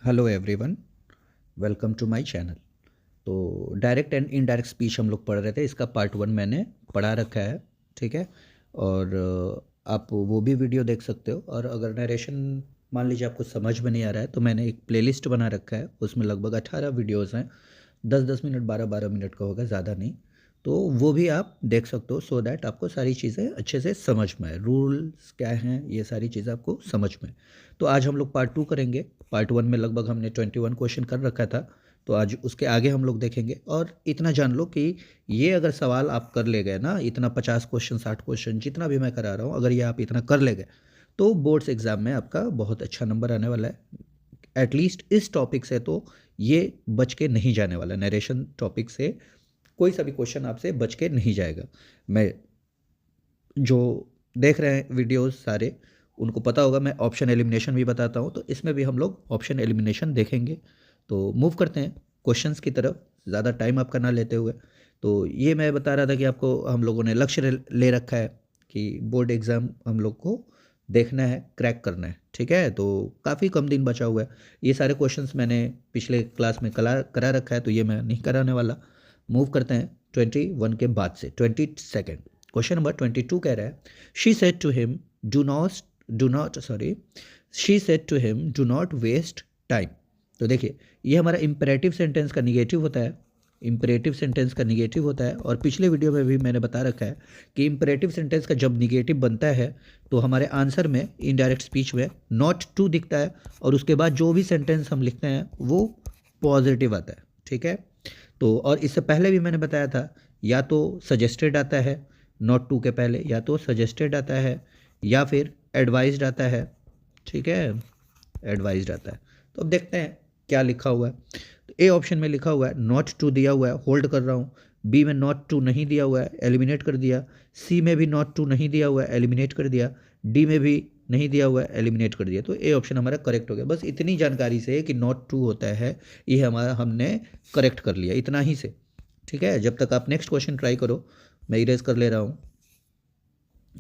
Hello everyone, welcome to my channel. तो direct and indirect speech हम लोग पढ़ रहे थे। इसका पार्ट 1 मैंने पढ़ा रखा है, ठीक है। और आप वो भी वीडियो देख सकते हो। और अगर नरेशन मान लीजिए आपको समझ में नहीं आ रहा है तो मैंने एक प्लेलिस्ट बना रखा है, उसमें लगभग 18 वीडियोज़ हैं। 10-10 मिनट 12-12 मिनट का होगा, ज़्यादा नहीं। तो वो भी आप देख सकते हो, सो दैट आपको सारी चीज़ें अच्छे से समझ में आए, रूल्स क्या हैं, ये सारी चीज़ें आपको समझ में आए। तो आज हम लोग पार्ट 2 करेंगे। पार्ट 1 में लगभग हमने 21 क्वेश्चन कर रखा था, तो आज उसके आगे हम लोग देखेंगे। और इतना जान लो कि ये अगर सवाल आप कर ले गए ना, इतना 50 क्वेश्चन 60 क्वेश्चन जितना भी मैं करा रहा हूँ, अगर ये आप इतना कर ले गए तो बोर्ड्स एग्ज़ाम में आपका बहुत अच्छा नंबर आने वाला है। एटलीस्ट इस टॉपिक से तो ये बच के नहीं जाने वाला। नरेशन टॉपिक से कोई सा भी क्वेश्चन आपसे बच के नहीं जाएगा। मैं जो देख रहे हैं वीडियोस सारे, उनको पता होगा मैं ऑप्शन एलिमिनेशन भी बताता हूँ, तो इसमें भी हम लोग ऑप्शन एलिमिनेशन देखेंगे। तो मूव करते हैं क्वेश्चंस की तरफ, ज़्यादा टाइम आपका ना लेते हुए। तो ये मैं बता रहा था कि आपको हम लोगों ने लक्ष्य ले रखा है कि बोर्ड एग्ज़ाम हम लोग को देखना है, क्रैक करना है, ठीक है। तो काफ़ी कम दिन बचा हुआ है। ये सारे क्वेश्चंस मैंने पिछले क्लास में करा रखा है, तो ये मैं नहीं कराने वाला। मूव करते हैं 21 के बाद से 22nd। क्वेश्चन नंबर 22 कह रहा है, she said to him do not sorry she said to him do not waste time. तो देखिए, ये हमारा इंपरेटिव सेंटेंस का निगेटिव होता है। इंपरेटिव सेंटेंस का निगेटिव होता है, और पिछले वीडियो में भी मैंने बता रखा है कि इंपरेटिव सेंटेंस का जब निगेटिव बनता है तो हमारे आंसर में इनडायरेक्ट स्पीच में नॉट टू दिखता है, और उसके बाद जो भी सेंटेंस हम लिखते हैं वो पॉजिटिव आता है, ठीक है। तो और इससे पहले भी मैंने बताया था, या तो सजेस्टेड आता है नॉट टू के पहले, या तो सजेस्टेड आता है, या फिर एडवाइज्ड आता है, ठीक है। एडवाइज्ड आता है। तो अब देखते हैं क्या लिखा हुआ है। तो ए ऑप्शन में लिखा हुआ है नॉट टू दिया हुआ है, होल्ड कर रहा हूँ। बी में नॉट टू नहीं दिया हुआ है, एलिमिनेट कर दिया। सी में भी नॉट टू नहीं दिया हुआ है, एलिमिनेट कर दिया। डी में भी नहीं दिया हुआ है, एलिमिनेट कर दिया। तो ए ऑप्शन हमारा करेक्ट हो गया। बस इतनी जानकारी से कि नॉट टू होता है, ये हमारा हमने करेक्ट कर लिया, इतना ही से, ठीक है। जब तक आप नेक्स्ट क्वेश्चन ट्राई करो, मैं इरेज कर ले रहा हूँ।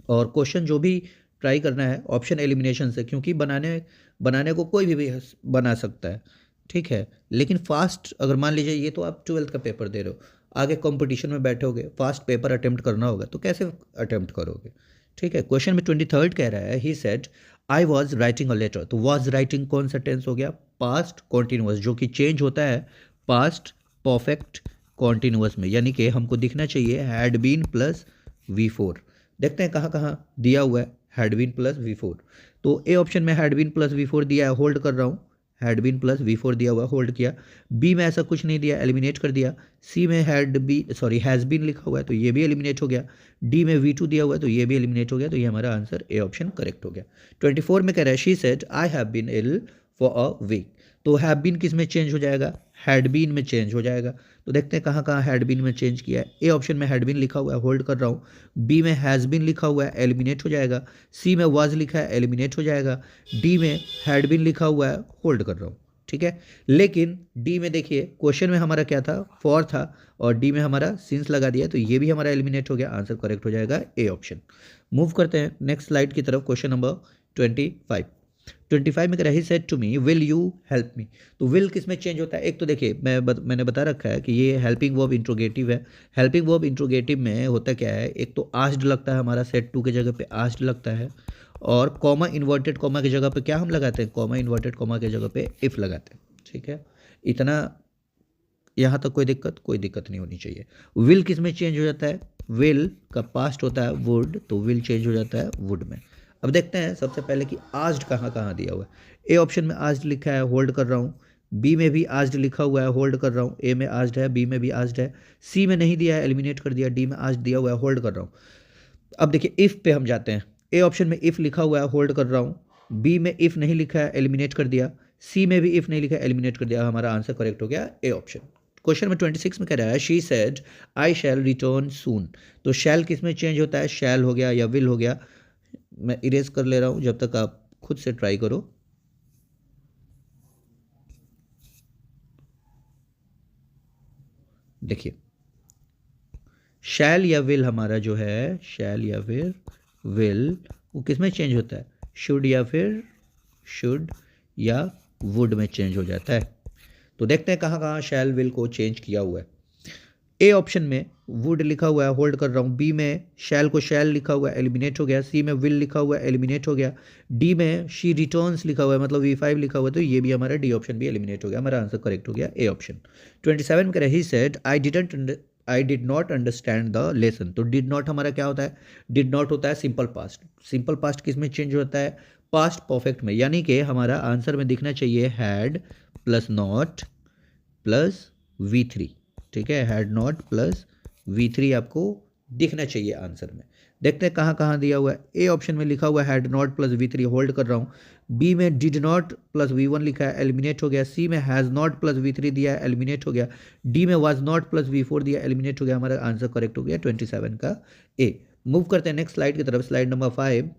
और क्वेश्चन जो भी ट्राई करना है ऑप्शन एलिमिनेशन से, क्योंकि बनाने बनाने को कोई भी बना सकता है, ठीक है। लेकिन फास्ट, अगर मान लीजिए ये तो आप 12th का पेपर दे रहे हो, आगे कंपटीशन में बैठोगे, फास्ट पेपर अटेम्प्ट करना होगा, तो कैसे अटेम्प्ट करोगे, ठीक है। क्वेश्चन में 23rd कह रहा है, he said I was writing a letter. तो वॉज राइटिंग कौन सा टेंस हो गया? पास्ट कॉन्टिन्यूअस, जो कि चेंज होता है पास्ट परफेक्ट कॉन्टिन्यूअस में, यानी कि हमको दिखना चाहिए हैड बीन प्लस V4। देखते हैं कहाँ कहाँ दिया हुआ है हैड बीन प्लस V4। तो ए ऑप्शन में हैड बीन प्लस V4 दिया है, होल्ड कर रहा हूँ। हैड बीन प्लस V4 दिया हुआ है, होल्ड किया। बी में ऐसा कुछ नहीं दिया, एलिमिनेट कर दिया। सी में हैज़ बीन लिखा हुआ है, तो ये भी एलिमिनेट हो गया। डी में V2 दिया हुआ है, तो ये भी एलिमिनेट हो गया। तो ये हमारा आंसर ए ऑप्शन करेक्ट हो गया। 24 में कह रहा है, she said I have been ill for a week. तो हैव बीन किस में चेंज हो जाएगा? हैड बीन में चेंज हो जाएगा। तो देखते हैं कहाँ कहाँ हैड बीन में चेंज किया है। ए ऑप्शन में हैड बीन लिखा हुआ है, होल्ड कर रहा हूँ। बी में हैज़ बीन लिखा हुआ है, एलिमिनेट हो जाएगा। सी में वाज लिखा है, एलिमिनेट हो जाएगा। डी में हैड बीन लिखा हुआ है, होल्ड कर रहा हूँ, ठीक है। लेकिन डी में देखिए, क्वेश्चन में हमारा क्या था? फॉर था, और डी में हमारा सिंस लगा दिया, तो ये भी हमारा एलिमिनेट हो गया। आंसर करेक्ट हो जाएगा ए ऑप्शन। मूव करते हैं नेक्स्ट स्लाइड की तरफ। क्वेश्चन नंबर 25 में कह रहा है, he said to me will you help me. तो विल किस में चेंज होता है? एक तो देखिए, मैंने बता रखा है कि ये हेल्पिंग वर्ब इंट्रोगेटिव है। हेल्पिंग वर्ब इंट्रोगेटिव में होता क्या है, एक तो आस्क्ड लगता है हमारा, सेड टू के जगह पे आस्क्ड लगता है। और कॉमा इन्वर्टेड कॉमा की जगह पे क्या हम लगाते हैं? कॉमा इन्वर्टेड कॉमा की जगह पे इफ लगाते हैं, ठीक है। इतना यहाँ तक कोई दिक्कत नहीं होनी चाहिए। विल किस में चेंज हो जाता है? विल का पास्ट होता है वुड, तो विल चेंज हो जाता है वुड में। अब देखते हैं सबसे पहले कि आस्क्ड कहाँ कहाँ दिया हुआ है। ए ऑप्शन में आस्क्ड लिखा है, होल्ड कर रहा हूँ। बी में भी आस्क्ड लिखा हुआ है, होल्ड कर रहा हूँ। ए में आस्क्ड है, बी में भी आस्क्ड है। सी में नहीं दिया है, एलिमिनेट कर दिया। डी में आस्क्ड दिया हुआ है, होल्ड कर रहा हूँ। अब देखिए, इफ़ पे हम जाते हैं। ए ऑप्शन में इफ़ लिखा हुआ है, होल्ड कर रहा हूँ। बी में इफ़ नहीं लिखा है, एलिमिनेट कर दिया। सी में भी इफ़ नहीं लिखा है, एलिमिनेट कर दिया। हमारा आंसर करेक्ट हो गया ए ऑप्शन। क्वेश्चन में 26 में कह रहा है, she said I shall return soon. तो शैल किस में चेंज होता है? शैल हो गया या विल हो गया। मैं इरेज कर ले रहा हूँ, जब तक आप खुद से ट्राई करो। देखिए, शैल या विल हमारा जो है, शैल या फिर विल, वो किस में चेंज होता है? शुड या फिर शुड या वुड में चेंज हो जाता है। तो देखते हैं कहाँ कहाँ शैल विल को चेंज किया हुआ है। ए ऑप्शन में वुड लिखा हुआ है, होल्ड कर रहा हूँ। बी में शैल को शैल लिखा हुआ है, एलिमिनेट हो गया। सी में विल लिखा हुआ है, एलिमिनेट हो गया। डी में शी रिटर्न्स लिखा हुआ है, मतलब V5 लिखा हुआ है, तो ये भी हमारा डी ऑप्शन भी एलिमिनेट हो गया। हमारा आंसर करेक्ट हो गया ए ऑप्शन। 27 में कह रहा है he said I did not understand the lesson. तो डिड नॉट हमारा क्या होता है? डिड नॉट होता है सिंपल पास्ट। सिंपल पास्ट किस में चेंज होता है? पास्ट परफेक्ट में। यानी कि हमारा आंसर में दिखना चाहिए had plus not plus V3। ठीक है, हैड नॉट प्लस V3 आपको दिखना चाहिए आंसर में। देखते हैं कहाँ कहाँ दिया हुआ है। ए ऑप्शन में लिखा हुआ है had not plus V3, hold कर रहा हूँ। बी में डिड नॉट प्लस V1 लिखा है, एलिमिनेट हो गया। सी में हैज़ नॉट प्लस V3 दिया है, एलिमिनेट हो गया। डी में वाज नॉट प्लस V4 दिया, एलिमिनेट हो गया। हमारा आंसर करेक्ट हो गया 27 का ए। मूव करते हैं नेक्स्ट स्लाइड की तरफ, स्लाइड नंबर 5,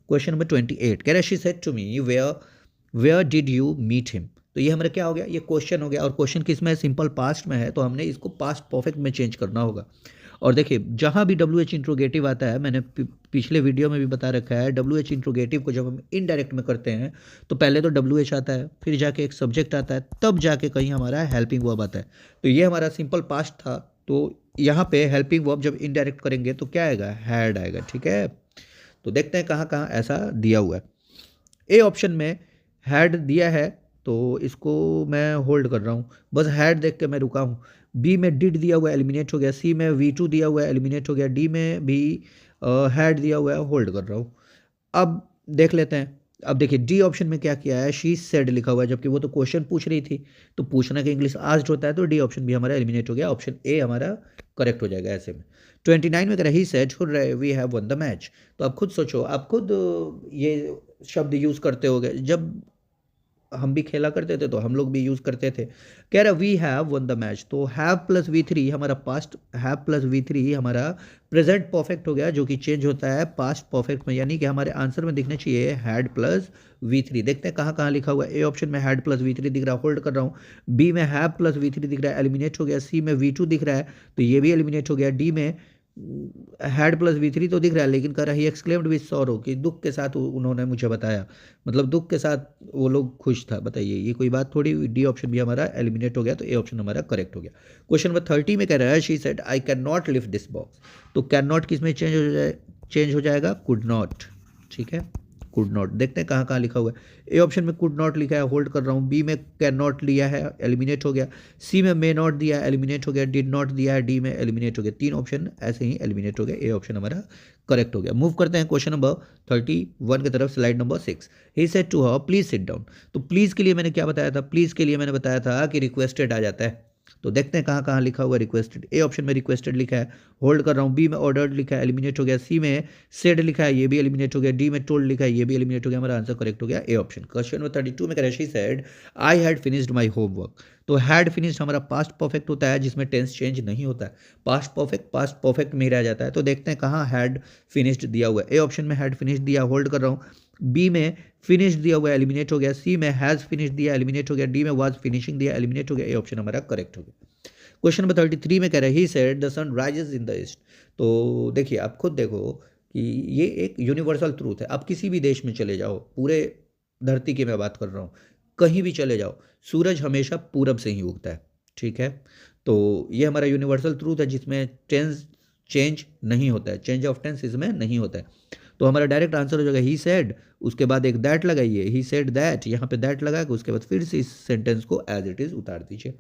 क्वेश्चन नंबर 28। कह रहा है she said to me where did you meet him. तो ये हमारा क्या हो गया? ये क्वेश्चन हो गया, और क्वेश्चन किस में है? सिंपल पास्ट में है, तो हमने इसको पास्ट परफेक्ट में चेंज करना होगा। और देखिए जहाँ भी WH इंट्रोगेटिव आता है, मैंने पिछले वीडियो में भी बता रखा है, WH इंट्रोगेटिव को जब हम इनडायरेक्ट में करते हैं तो पहले तो WH आता है, फिर जाके एक सब्जेक्ट आता है, तब जाके कहीं हमारा हेल्पिंग वर्ब आता है। तो ये हमारा सिंपल पास्ट था, तो यहाँ पे हेल्पिंग वर्ब जब इनडायरेक्ट करेंगे तो क्या आएगा? हैड आएगा। ठीक है, तो देखते हैं कहाँ कहाँ ऐसा दिया हुआ है। ए ऑप्शन में हैड दिया है, तो इसको मैं होल्ड कर रहा हूँ, बस हैड देख के मैं रुका हूँ। बी में डिड दिया हुआ है, एलिमिनेट हो गया। सी में V2 दिया हुआ है, एलिमिनेट हो गया। डी में भी हैड दिया हुआ है, होल्ड कर रहा हूँ। अब देख लेते हैं। अब देखिए डी ऑप्शन में क्या किया है? शी सेड लिखा हुआ है, जबकि वो तो क्वेश्चन पूछ रही थी, तो पूछना कि इंग्लिश आस्क्ड होता है, तो डी ऑप्शन भी हमारा एलिमिनेट हो गया। ऑप्शन ए हमारा करेक्ट हो जाएगा ऐसे में। 29 में कह रहा है he said we have won the match. तो आप खुद सोचो, आप खुद ये शब्द यूज़ करते होगे, जब हम भी खेला करते थे तो हम लोग भी यूज़ करते थे। कह रहा we have won the match, तो हैव प्लस V3 हमारा पास्ट, हैव प्लस V3 हमारा प्रेजेंट परफेक्ट हो गया, जो कि चेंज होता है पास्ट परफेक्ट में। यानी कि हमारे आंसर में दिखना चाहिए हैड प्लस V3। देखते हैं कहाँ कहाँ लिखा हुआ है। ए ऑप्शन में हैड प्लस V3 दिख रहा है, होल्ड कर रहा हूँ। बी में हैव प्लस V3 दिख रहा है, एलिमिनेट हो गया। सी में V2 दिख रहा है, तो ये भी एलिमिनेट हो गया। डी में हैड प्लस V3 तो दिख रहा है, लेकिन कर रहा है एक्सक्लेम्ड विद सॉरो, कि दुख के साथ उन्होंने मुझे बताया, मतलब दुख के साथ वो लोग खुश था। बताइए ये कोई बात थोड़ी। डी ऑप्शन भी हमारा एलिमिनेट हो गया, तो ए ऑप्शन हमारा करेक्ट हो गया। क्वेश्चन नंबर 30 में कह रहा है she said I can not lift this box. तो कैन नॉट किस में चेंज हो जाएगा? Could not. ठीक है, कुड नॉट। देखते हैं कहाँ कहाँ लिखा हुआ है। ए ऑप्शन में कुड नॉट लिखा है, होल्ड कर रहा हूँ। बी में कैन नॉट लिया है, एलिमिनेट हो गया। सी में मे नॉट दिया है, एलिमिनेट हो गया। डिड नॉट दिया है, डी में एलिमिनेट हो गया। 3 ऑप्शन ऐसे ही एलिमिनेट हो गया। ए ऑप्शन हमारा करेक्ट हो गया। मूव करते हैं क्वेश्चन नंबर 31 की तरफ, slide number 6। He said to her please sit down. तो प्लीज़ के लिए मैंने क्या बताया था? प्लीज़ के लिए मैंने बताया था कि रिक्वेस्टेड आ जाता है। तो देखते हैं कहाँ कहाँ लिखा हुआ है रिक्वेस्टेड। ए ऑप्शन में रिक्वेस्टेड लिखा है, होल्ड कर रहा हूँ। बी में ऑर्डर्ड लिखा है, एलिमिनेट हो गया। सी में सेड लिखा है, ये भी एलिमिनेट हो गया। डी में टोल्ड लिखा है, ये भी एलिमिनेट हो गया। हमारा आंसर करेक्ट हो गया ए ऑप्शन। क्वेश्चन नंबर 32 में कह रहा है she said I had finished my homework. तो हैड फिनिश्ड हमारा पास्ट परफेक्ट होता है, जिसमें टेंस चेंज नहीं होता है। पास्ट परफेक्ट में ही रह जाता है। तो देखते हैं कहाँ हैड फिनिश्ड दिया हुआ है। ए ऑप्शन में हैड फिनिश्ड दिया, होल्ड कर रहा हूँ। बी में फिनिश दिया हुआ है, एलिमिनेट हो गया। सी में हैज़ फिनिश दिया, एलिमिनेट हो गया। डी में वाज फिनिशिंग दिया, एलिमिनेट हो गया। ए ऑप्शन हमारा करेक्ट हो गया। क्वेश्चन नंबर 33 में कह रहा है he said the sun rises in the east. तो देखिए आप खुद देखो कि ये एक यूनिवर्सल ट्रूथ है। आप किसी भी देश में चले जाओ, पूरे धरती की मैं बात कर रहा हूँ, कहीं भी चले जाओ, सूरज हमेशा पूरब से ही उगता है। ठीक है, तो ये हमारा यूनिवर्सल ट्रूथ है, जिसमें टेंस चेंज नहीं होता है, चेंज ऑफ टेंस इसमें नहीं होता है। तो हमारा डायरेक्ट आंसर हो जाएगा ही सेड, उसके बाद एक दैट लगाइए, ही सेड दैट, यहाँ पे दैट लगा के उसके बाद फिर से इस सेंटेंस को एज इट इज़ उतार दीजिए।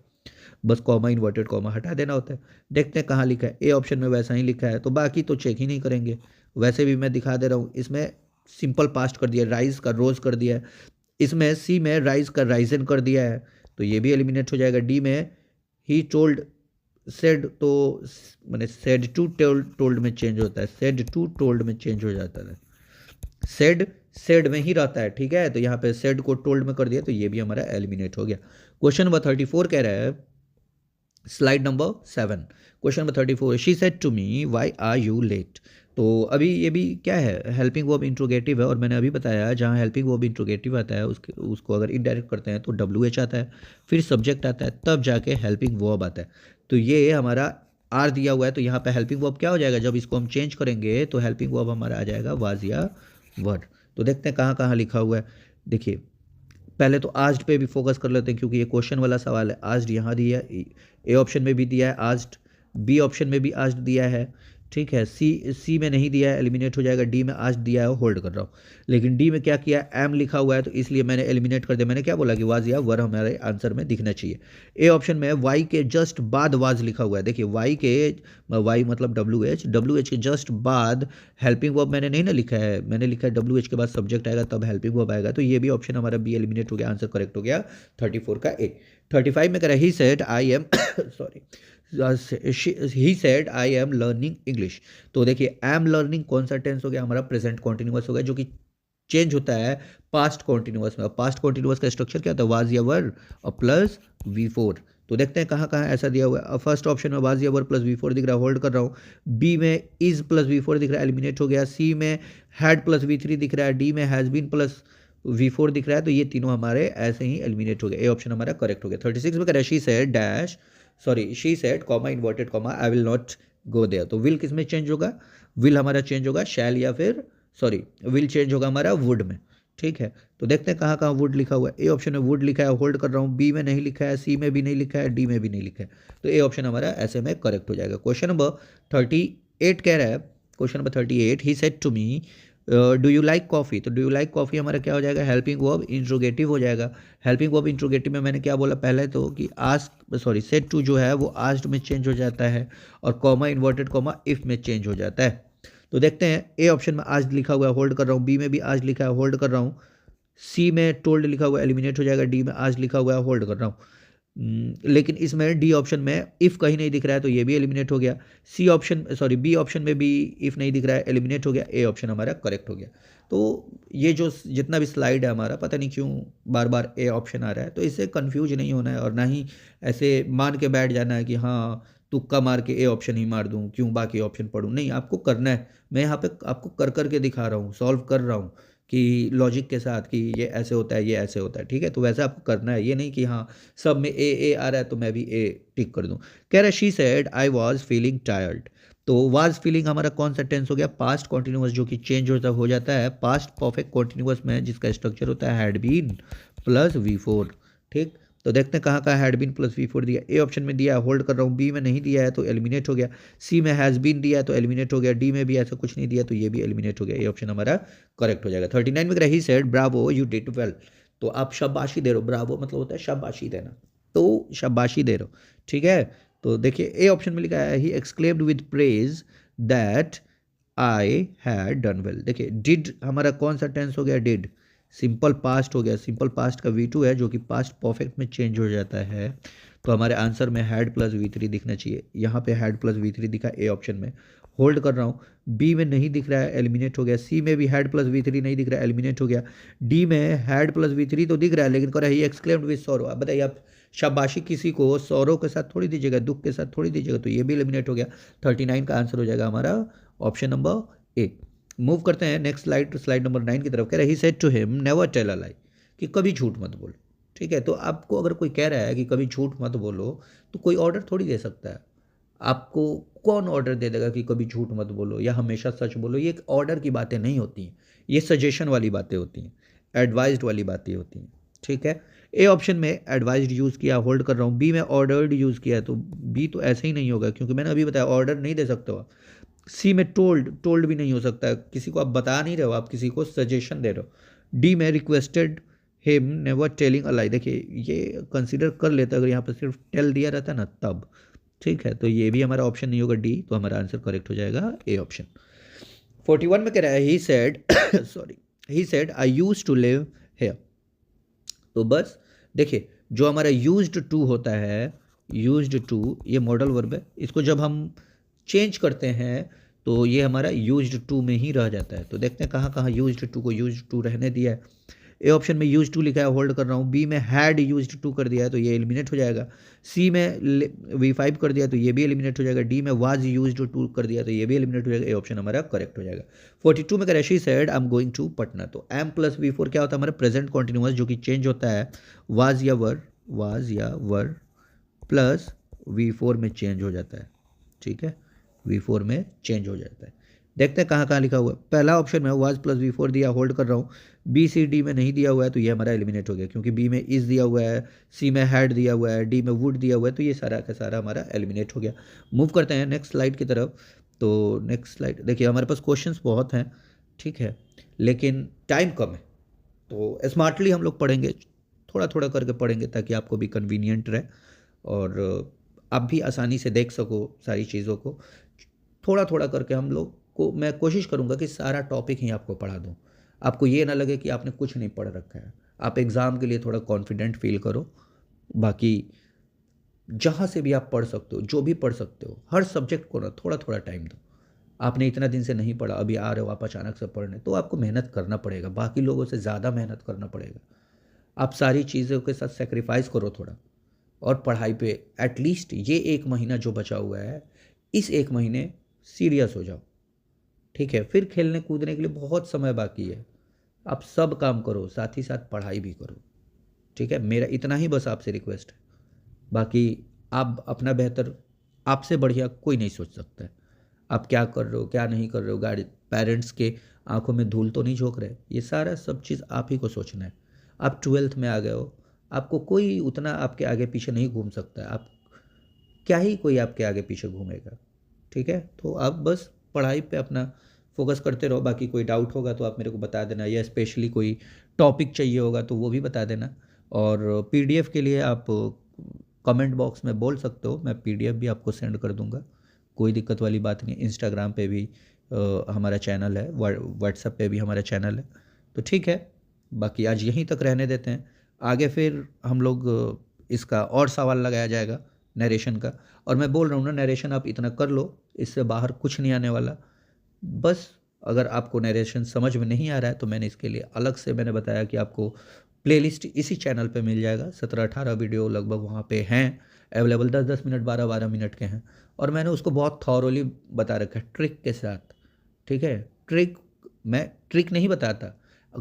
बस कॉमा, इन्वर्टेड कॉमा हटा देना होता है। देखते हैं कहाँ लिखा है। ए ऑप्शन में वैसा ही लिखा है, तो बाकी तो चेक ही नहीं करेंगे। वैसे भी मैं दिखा दे रहा हूँ, इसमें सिंपल पास्ट कर दिया, राइज का रोज कर दिया है। इसमें सी में राइज का राइजन कर दिया है, तो ये भी एलिमिनेट हो जाएगा। डी में ही टोल्ड सेड, तो मैंने सेड टू टोल्ड में चेंज होता है, सेड टू टोल्ड में चेंज हो जाता है। सेड में ही रहता है। ठीक है, तो यहाँ पे सेड को टोल्ड में कर दिया, तो ये भी हमारा एलिमिनेट हो गया। क्वेश्चन नंबर 34 कह रहा है, slide number 7, question number 34, she said to me why are you late. तो अभी ये भी क्या है? हेल्पिंग वर्ब इंट्रोगेटिव है, और मैंने अभी बताया जहाँ हेल्पिंग वर्ब इंट्रोगेटिव आता है उसको अगर इनडायरेक्ट करते हैं तो WH आता है, फिर सब्जेक्ट आता है, तब जाके हेल्पिंग वर्ब आता है। तो ये हमारा आर दिया हुआ है, तो यहाँ पे हेल्पिंग वर्ब क्या हो जाएगा? जब इसको हम चेंज करेंगे तो हेल्पिंग वर्ब हमारा आ जाएगा वाज या वर। तो देखते हैं कहाँ कहाँ लिखा हुआ है। देखिए पहले तो आस्ड पे भी फोकस कर लेते हैं क्योंकि ये क्वेश्चन वाला सवाल है। आस्ड यहाँ दिया है, ए ऑप्शन में भी दिया है आस्ड, बी ऑप्शन में भी आस्ड दिया है, ठीक है। सी में नहीं दिया है, एलिमिनेट हो जाएगा। डी में आस्ड दिया है, होल्ड कर रहा हूँ। लेकिन डी में क्या किया, एम लिखा हुआ है तो इसलिए मैंने एलिमिनेट कर दिया। मैंने क्या बोला कि वाज या वर हमारे आंसर में दिखना चाहिए। ए ऑप्शन में वाई के जस्ट बाद वाज लिखा हुआ है। देखिए वाई मतलब डब्ल्यू एच के जस्ट बाद हेल्पिंग वर्ब मैंने नहीं ना लिखा है, मैंने लिखा है डब्ल्यू एच के बाद सब्जेक्ट आएगा तब हेल्पिंग वर्ब आएगा। तो ये भी ऑप्शन हमारा बी एलिमिनेट हो गया, आंसर करेक्ट हो गया 34 का ए। 35 में कह रहा है he said I am sorry he said I am learning English. तो देखिए एम लर्निंग कौन सा टेंस हो गया हमारा, प्रेजेंट कॉन्टिन्यूअस हो गया, जो कि चेंज होता है पास्ट कॉन्टिन्यूअस में। पास्ट कॉन्टिन्यूअस का स्ट्रक्चर क्या होता है, वाज या वर और प्लस V4। तो देखते हैं कहाँ कहाँ ऐसा दिया हुआ है। फर्स्ट ऑप्शन में वाज या वर प्लस V4 दिख रहा है, होल्ड कर रहा हूँ। बी में इज प्लस V4 दिख रहा है, एलिमिनेट हो गया। सी में हैड प्लस V3 दिख रहा है, डी में हैज बीन प्लस V4 दिख रहा है, तो ये तीनों हमारे ऐसे ही एलिमिनेट हो गए। ए ऑप्शन हमारा करेक्ट हो गया। 36 में कह रहा है she said dash she said comma inverted comma I will not go there. तो विल किस में चेंज होगा, विल हमारा चेंज होगा शैल या फिर विल चेंज होगा हमारा वुड में, ठीक है। तो देखते हैं कहाँ कहाँ वुड लिखा हुआ है। ए ऑप्शन में वुड लिखा है, होल्ड कर रहा हूँ। बी में नहीं लिखा है, सी में भी नहीं लिखा है, डी में भी नहीं लिखा है, तो ए ऑप्शन हमारा ऐसे में करेक्ट हो जाएगा। क्वेश्चन नंबर 38 कह रहा है, question number 38 he said to me do you like coffee. तो डू यू लाइक कॉफ़ी हमारा क्या हो जाएगा, हेल्पिंग वर्ब इंट्रोगेटिव हो जाएगा। हेल्पिंग वर्ब इंट्रोगेटिव में मैंने क्या बोला पहले तो कि सेड टू जो है वो आस्क्ड में चेंज हो जाता है और कॉमा इन्वर्टेड कॉमा इफ में चेंज हो जाता है। तो देखते हैं ए ऑप्शन में आज लिखा हुआ है, होल्ड कर रहा हूँ। बी में भी आज लिखा है, होल्ड कर रहा हूँ। सी में टोल्ड लिखा हुआ है, एलिमिनेट हो जाएगा। डी में आज लिखा हुआ है, होल्ड कर रहा हूँ। लेकिन इसमें डी ऑप्शन में इफ़ कहीं नहीं दिख रहा है तो ये भी एलिमिनेट हो गया। बी ऑप्शन में भी इफ़ नहीं दिख रहा है, एलिमिनेट हो गया। ए ऑप्शन हमारा करेक्ट हो गया। तो ये जो जितना भी स्लाइड है हमारा, पता नहीं क्यों बार बार ए ऑप्शन आ रहा है, तो इससे कंफ्यूज नहीं होना है और ना ही ऐसे मान के बैठ जाना है कि हाँ तुक्का मार के ए ऑप्शन ही मार दूँ, क्यों बाकी ऑप्शन पढ़ूँ। नहीं, आपको करना है। मैं यहाँ पे आपको कर करके दिखा रहा हूँ, सॉल्व कर रहा हूँ कि लॉजिक के साथ कि ये ऐसे होता है, ये ऐसे होता है, ठीक है। तो वैसा आपको करना है, ये नहीं कि हाँ सब में ए आ रहा है तो मैं भी ए टिक कर दूं। कह रहा है she said I was feeling tired. तो वाज फीलिंग हमारा कौन सा टेंस हो गया, पास्ट कॉन्टिन्यूअस, जो कि चेंज हो जाता है पास्ट परफेक्ट कॉन्टिन्यूअस में, जिसका स्ट्रक्चर होता है हैड बीन प्लस V4, ठीक। तो देखते हैं कहाँ कहाँ हैड बीन प्लस V4 दिया। ए ऑप्शन में दिया है, होल्ड कर रहा हूँ। बी में नहीं दिया है तो एलिमिनेट हो गया। सी में हैज़ बीन दिया है तो एलिमिनेट हो गया। डी में भी ऐसा कुछ नहीं दिया तो ये भी एलिमिनेट हो गया। ए ऑप्शन हमारा करेक्ट हो जाएगा। 39 में he said Bravo you did well. तो आप शाबाशी दे रहे हो, ब्रावो मतलब होता है शाबाशी देना, तो शाबाशी दे रहे हो, ठीक है। तो देखिए ए ऑप्शन में लिखा है he exclaimed with praise that I had done well. देखिए डिड हमारा कौन सा टेंस हो गया, डिड सिंपल पास्ट हो गया। सिंपल पास्ट का V2 है जो कि पास्ट परफेक्ट में चेंज हो जाता है, तो हमारे आंसर में हैड प्लस V3 दिखना चाहिए। यहाँ पे हैड प्लस V3 दिखा ए ऑप्शन में, होल्ड कर रहा हूँ। बी में नहीं दिख रहा है, एलिमिनेट हो गया। सी में भी हैड प्लस V3 नहीं दिख रहा है, एलिमिनेट हो गया। डी में हैड प्लस V3 तो दिख रहा है लेकिन कह रहा है ही एक्सक्लेम्ड विद सॉरो। अब बताइए आप शाबाशी किसी को सॉरो के साथ थोड़ी दीजिएगा, दुख के साथ थोड़ी दीजिएगा, तो ये भी एलिमिनेट हो गया। 39 का आंसर हो जाएगा हमारा ऑप्शन नंबर ए। मूव करते हैं नेक्स्ट स्लाइड नंबर 9 की तरफ। कह रहा है he said to him never tell a lie, कि कभी झूठ मत बोलो, ठीक है। तो आपको अगर कोई कह रहा है कि कभी झूठ मत बोलो तो कोई ऑर्डर थोड़ी दे सकता है। आपको कौन ऑर्डर दे देगा कि कभी झूठ मत बोलो या हमेशा सच बोलो। ये एक ऑर्डर की बातें नहीं होती हैं, ये सजेशन वाली बातें होती हैं, एडवाइज्ड वाली बातें होती हैं, ठीक है। ए ऑप्शन में एडवाइज्ड यूज़ किया, होल्ड कर रहा हूँ। बी में ऑर्डर्ड यूज़ किया, तो बी तो ऐसे ही नहीं होगा क्योंकि मैंने अभी बताया ऑर्डर नहीं दे सकते हो आप। सी में टोल्ड भी नहीं हो सकता, किसी को आप बता नहीं रहे हो, आप किसी को सजेशन दे रहे हो। डी में requested him never telling a lie. देखिए ये कंसीडर कर लेता अगर यहाँ पर सिर्फ टेल दिया रहता ना तब, ठीक है। तो ये भी हमारा ऑप्शन नहीं होगा डी, तो हमारा आंसर करेक्ट हो जाएगा ए ऑप्शन। 41 में कह रहा है he said I use to live here. तो बस देखिए जो हमारा यूज्ड टू होता है, यूज्ड टू ये मॉडल वर्ब है, इसको जब हम चेंज करते हैं तो ये हमारा यूज्ड टू में ही रह जाता है। तो देखते हैं कहाँ कहाँ यूज्ड टू को यूज्ड टू रहने दिया है। ए ऑप्शन में यूज टू लिखा है, होल्ड कर रहा हूँ। बी में हैड यूज्ड टू कर दिया है तो ये एलिमिनेट हो जाएगा। सी में V5 कर दिया तो ये भी एलिमिनेट हो जाएगा। डी में वाज यूज्ड टू कर दिया तो ये भी एलिमिनेट हो जाएगा। ए ऑप्शन हमारा करेक्ट हो जाएगा। 42 में she said I am going to Patna. तो एम प्लस V4 क्या होता है हमारा, प्रेजेंट कॉन्टिन्यूअस, जो कि चेंज होता है वाज या वर प्लस V4 में चेंज हो जाता है, ठीक है। V4 में चेंज हो जाता है। देखते हैं कहाँ कहाँ लिखा हुआ है। पहला ऑप्शन में वाज प्लस V4 दिया, होल्ड कर रहा हूँ। बी सी डी में नहीं दिया हुआ है तो ये हमारा एलिमिनेट हो गया, क्योंकि बी में इज दिया हुआ है, सी में हैड दिया हुआ है, डी में वुड दिया हुआ है, तो ये सारा का सारा हमारा एलिमिनेट हो गया। मूव करते हैं नेक्स्ट स्लाइड की तरफ। तो नेक्स्ट स्लाइड देखिए, हमारे पास क्वेश्चंस बहुत हैं, ठीक है, लेकिन टाइम कम है, तो स्मार्टली हम लोग पढ़ेंगे, थोड़ा थोड़ा करके पढ़ेंगे ताकि आपको भी कन्वीनियंट रहे और आप भी आसानी से देख सको सारी चीज़ों को। थोड़ा थोड़ा करके हम लोग को मैं कोशिश करूँगा कि सारा टॉपिक ही आपको पढ़ा दूँ, आपको ये ना लगे कि आपने कुछ नहीं पढ़ रखा है। आप एग्ज़ाम के लिए थोड़ा कॉन्फिडेंट फील करो। बाकी जहाँ से भी आप पढ़ सकते हो, जो भी पढ़ सकते हो, हर सब्जेक्ट को ना थोड़ा थोड़ा टाइम दो। आपने इतना दिन से नहीं पढ़ा, अभी आ रहे हो आप अचानक से पढ़ने, तो आपको मेहनत करना पड़ेगा, बाकी लोगों से ज़्यादा मेहनत करना पड़ेगा। आप सारी चीज़ों के साथ सेक्रीफाइस करो थोड़ा, और पढ़ाई पे एटलीस्ट ये 1 महीना जो बचा हुआ है, इस 1 महीने सीरियस हो जाओ, ठीक है? फिर खेलने कूदने के लिए बहुत समय बाकी है। आप सब काम करो, साथ ही साथ पढ़ाई भी करो, ठीक है? मेरा इतना ही बस आपसे रिक्वेस्ट है। बाकी आप अपना बेहतर, आपसे बढ़िया कोई नहीं सोच सकता है। आप क्या कर रहे हो, क्या नहीं कर रहे हो, गाड़ी पेरेंट्स के आंखों में धूल तो नहीं झोंक रहे, ये सारा सब चीज़ आप ही को सोचना है। आप 12th में आ गए हो, आपको कोई उतना आपके आगे पीछे नहीं घूम सकता है। आप क्या ही कोई आपके आगे पीछे घूमेगा, ठीक है? तो आप बस पढ़ाई पे अपना फोकस करते रहो। बाकी कोई डाउट होगा तो आप मेरे को बता देना, या स्पेशली कोई टॉपिक चाहिए होगा तो वो भी बता देना। और पीडीएफ के लिए आप कमेंट बॉक्स में बोल सकते हो, मैं पीडीएफ भी आपको सेंड कर दूंगा, कोई दिक्कत वाली बात नहीं। इंस्टाग्राम पे भी हमारा चैनल है, व्हाट्सएप पे भी हमारा चैनल है, तो ठीक है। बाकी आज यहीं तक रहने देते हैं, आगे फिर हम लोग इसका और सवाल लगाया जाएगा नरेशन का। और मैं बोल रहा हूँ ना, नरेशन आप इतना कर लो, इससे बाहर कुछ नहीं आने वाला। बस अगर आपको नरेशन समझ में नहीं आ रहा है तो मैंने इसके लिए अलग से मैंने बताया कि आपको प्लेलिस्ट इसी चैनल पे मिल जाएगा, 17-18 वीडियो लगभग वहाँ पे हैं अवेलेबल, 10-10 मिनट 12-12 मिनट के हैं, और मैंने उसको बहुत थॉरोली बता रखा है ट्रिक के साथ, ठीक है? ट्रिक, मैं ट्रिक नहीं बताता,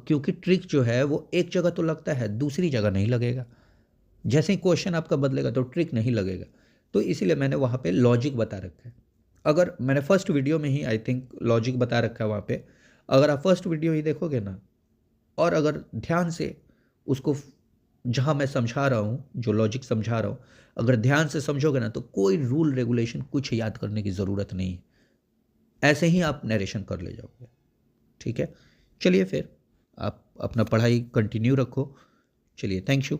क्योंकि ट्रिक जो है वो एक जगह तो लगता है, दूसरी जगह नहीं लगेगा। जैसे ही क्वेश्चन आपका बदलेगा तो ट्रिक नहीं लगेगा, तो इसीलिए मैंने वहाँ पे लॉजिक बता रखा है। अगर मैंने फर्स्ट वीडियो में ही आई थिंक लॉजिक बता रखा है वहाँ पे, अगर आप फर्स्ट वीडियो ही देखोगे ना, और अगर ध्यान से उसको जहाँ मैं समझा रहा हूँ, जो लॉजिक समझा रहा हूँ, अगर ध्यान से समझोगे ना तो कोई रूल रेगुलेशन कुछ याद करने की ज़रूरत नहीं है, ऐसे ही आप नरेशन कर ले जाओगे, ठीक है? चलिए फिर आप अपना पढ़ाई कंटिन्यू रखो। चलिए, थैंक यू।